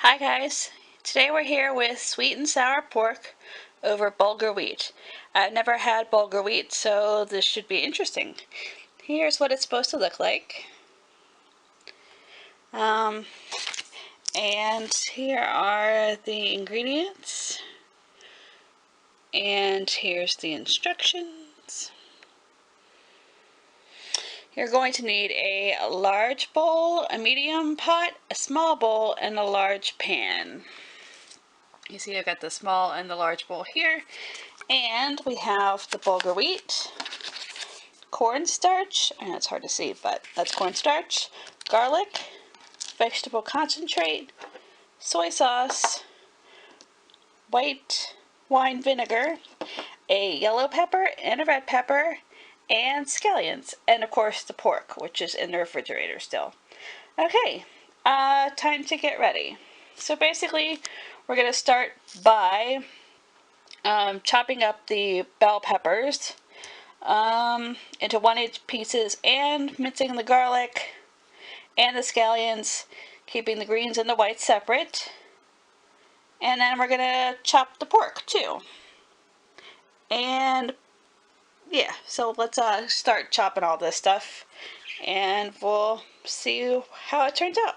Hi guys, today we're here with sweet and sour pork over bulgur wheat. I've never had bulgur wheat, so this should be interesting. Here's what it's supposed to look like. And here are the ingredients. And here's the instructions. You're going to need a large bowl, a medium pot, a small bowl, and a large pan. You see I've got the small and the large bowl here. And we have the bulgur wheat, cornstarch, and it's hard to see, but that's cornstarch, garlic, vegetable concentrate, soy sauce, white wine vinegar, a yellow pepper and a red pepper, and scallions, and of course the pork, which is in the refrigerator still. Okay, time to get ready. So basically, we're going to start by chopping up the bell peppers into 1-inch pieces and mincing the garlic and the scallions, keeping the greens and the whites separate. And then we're going to chop the pork too. And yeah, so let's start chopping all this stuff and we'll see how it turns out.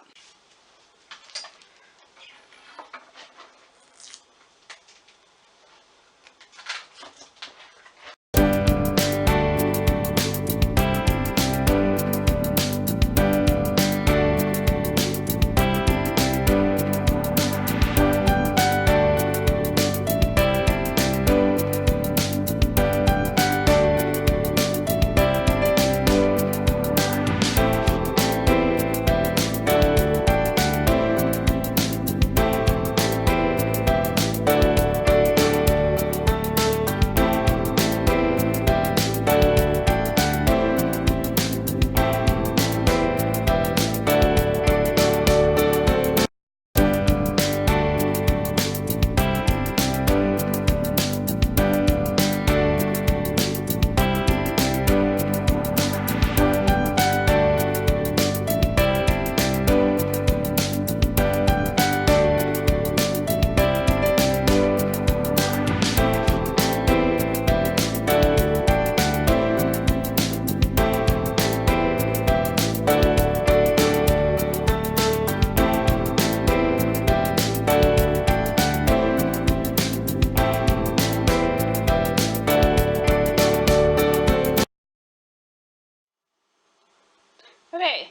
Okay,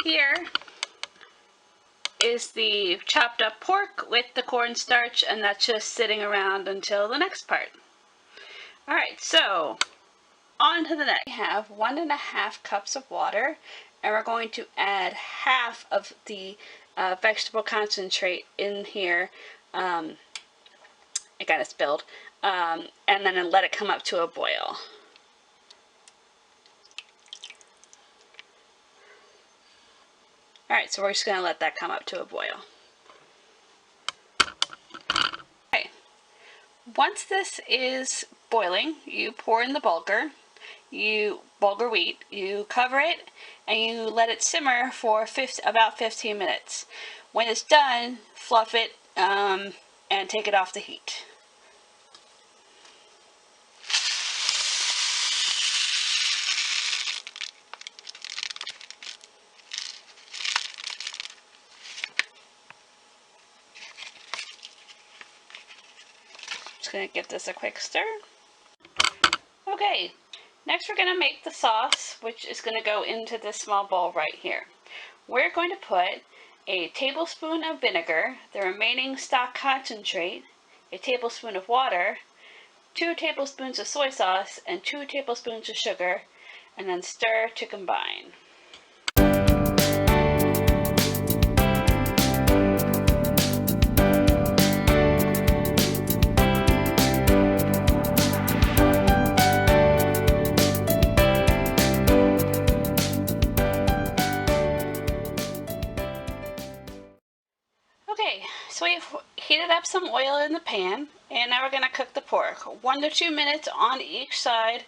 here is the chopped up pork with the cornstarch, and that's just sitting around until the next part. Alright, so on to the next. We have 1.5 cups of water, and we're going to add half of the vegetable concentrate in here. It got spilled. And then let it come up to a boil. Alright, so we're just going to let that come up to a boil. Okay. Once this is boiling, you pour in the bulgur wheat, you cover it, and you let it simmer for about 15 minutes. When it's done, fluff it and take it off the heat. Just going to give this a quick stir. Okay, next we're going to make the sauce, which is going to go into this small bowl right here. We're going to put a tablespoon of vinegar, the remaining stock concentrate, a tablespoon of water, 2 tablespoons of soy sauce, and 2 tablespoons of sugar, and then stir to combine. Okay, so we've heated up some oil in the pan, and now we're going to cook the pork. 1 to 2 minutes on each side.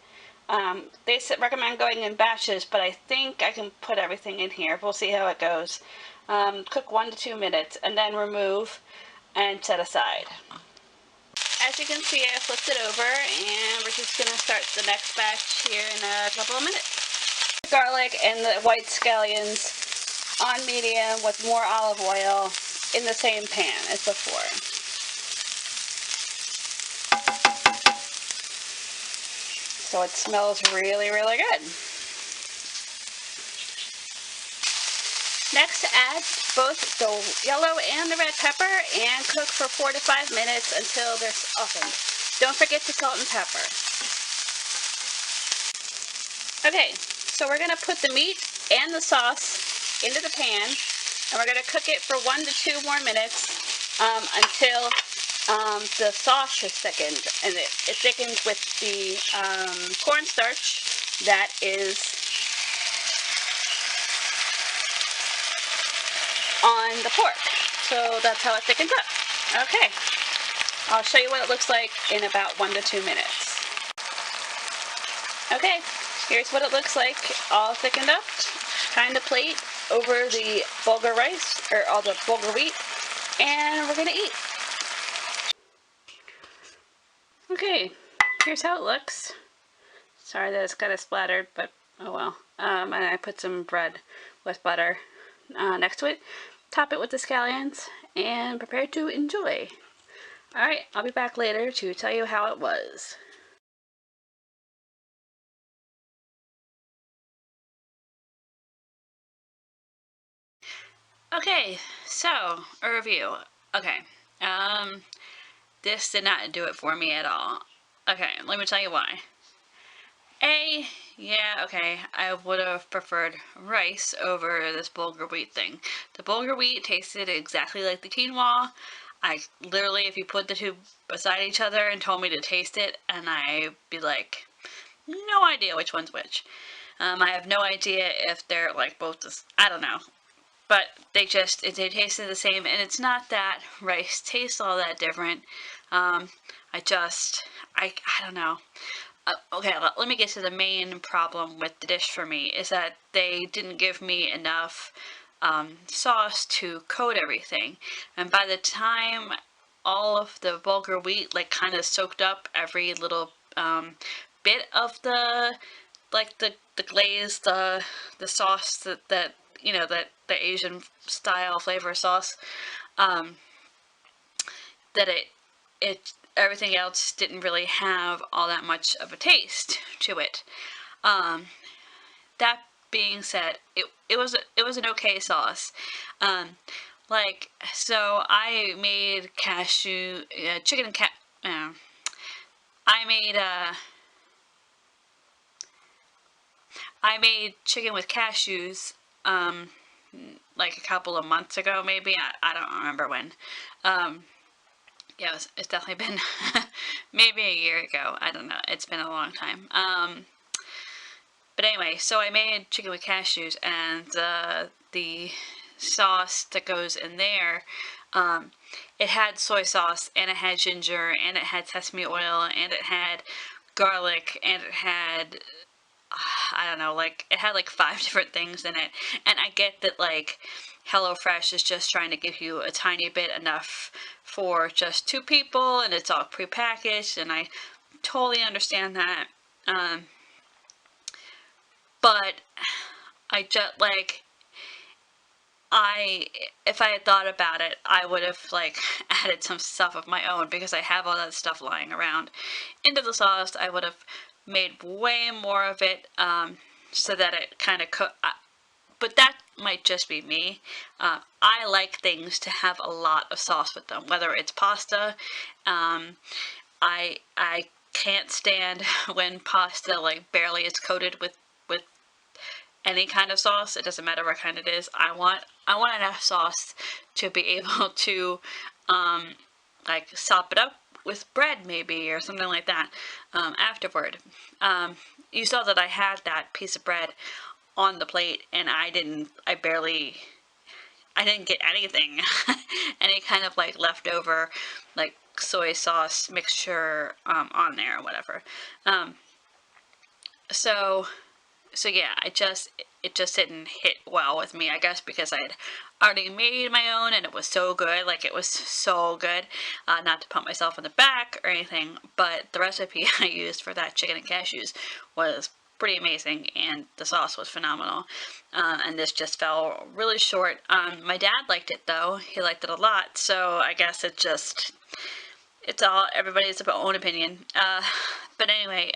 They recommend going in batches, but I think I can put everything in here. We'll see how it goes. Cook 1 to 2 minutes and then remove and set aside. As you can see, I flipped it over and we're just going to start the next batch here in a couple of minutes. Garlic and the white scallions on medium with more olive oil in the same pan as before. So it smells really, really good. Next, add both the yellow and the red pepper and cook for 4 to 5 minutes until they're softened. Don't forget to salt and pepper. Okay, so we're going to put the meat and the sauce into the pan, and we're going to cook it for 1 to 2 more minutes until the sauce is thickened, and it thickens with the cornstarch that is on the pork. So that's how it thickens up. Okay, I'll show you what it looks like in about 1 to 2 minutes. Okay, here's what it looks like all thickened up. Kind of plate over the bulgur rice, or all the bulgur wheat, and we're gonna eat. Okay, here's how it looks. Sorry that it's kind of splattered, but oh well. And I put some bread with butter next to it. Top it with the scallions and prepare to enjoy. Alright, I'll be back later to tell you how it was. Okay, so a review. Okay, this did not do it for me at all. Okay, let me tell you why. Yeah, okay, I would have preferred rice over this bulgur wheat thing. The bulgur wheat tasted exactly like the quinoa. I literally, if you put the two beside each other and told me to taste it, and I'd be like, no idea which one's which. I have no idea if they're like both this, I don't know. But they tasted the same, and it's not that rice tastes all that different. I don't know. Okay, let me get to the main problem with the dish for me, is that they didn't give me enough sauce to coat everything. And by the time all of the bulgur wheat like kind of soaked up every little bit of the glaze, the sauce that you know, that the Asian style flavor sauce, that everything else didn't really have all that much of a taste to it. That being said, it was an okay sauce. So I made chicken and I made chicken with cashews like a couple of months ago, maybe. I don't remember when. Yeah, it's definitely been maybe a year ago. I don't know. It's been a long time. But anyway, so I made chicken with cashews, and the sauce that goes in there, it had soy sauce, and it had ginger, and it had sesame oil, and it had garlic, and it had I don't know, like, it had like 5 different things in it. And I get that, like, Hellofresh is just trying to give you a tiny bit enough for just 2 people, and it's all prepackaged, and I totally understand that. But I just, like, if I had thought about it, I would have, like, added some stuff of my own, because I have all that stuff lying around into the sauce. I would have made way more of it, so that it kind of but that might just be me. I like things to have a lot of sauce with them, whether it's pasta. I can't stand when pasta like barely is coated with any kind of sauce. It doesn't matter what kind it is. I want enough sauce to be able to like sop it up with bread maybe, or something like that afterward. You saw that I had that piece of bread on the plate, and I didn't get anything, any kind of like leftover like soy sauce mixture on there or whatever. So So yeah, it just didn't hit well with me, I guess, because I had already made my own and it was so good. Like, it was so good. Not to pump myself in the back or anything, but the recipe I used for that chicken and cashews was pretty amazing, and the sauce was phenomenal. And this just fell really short. My dad liked it though. He liked it a lot, so I guess it's all everybody's own opinion. But anyway,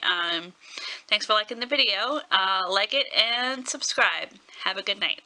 thanks for liking the video. Like it and subscribe. Have a good night.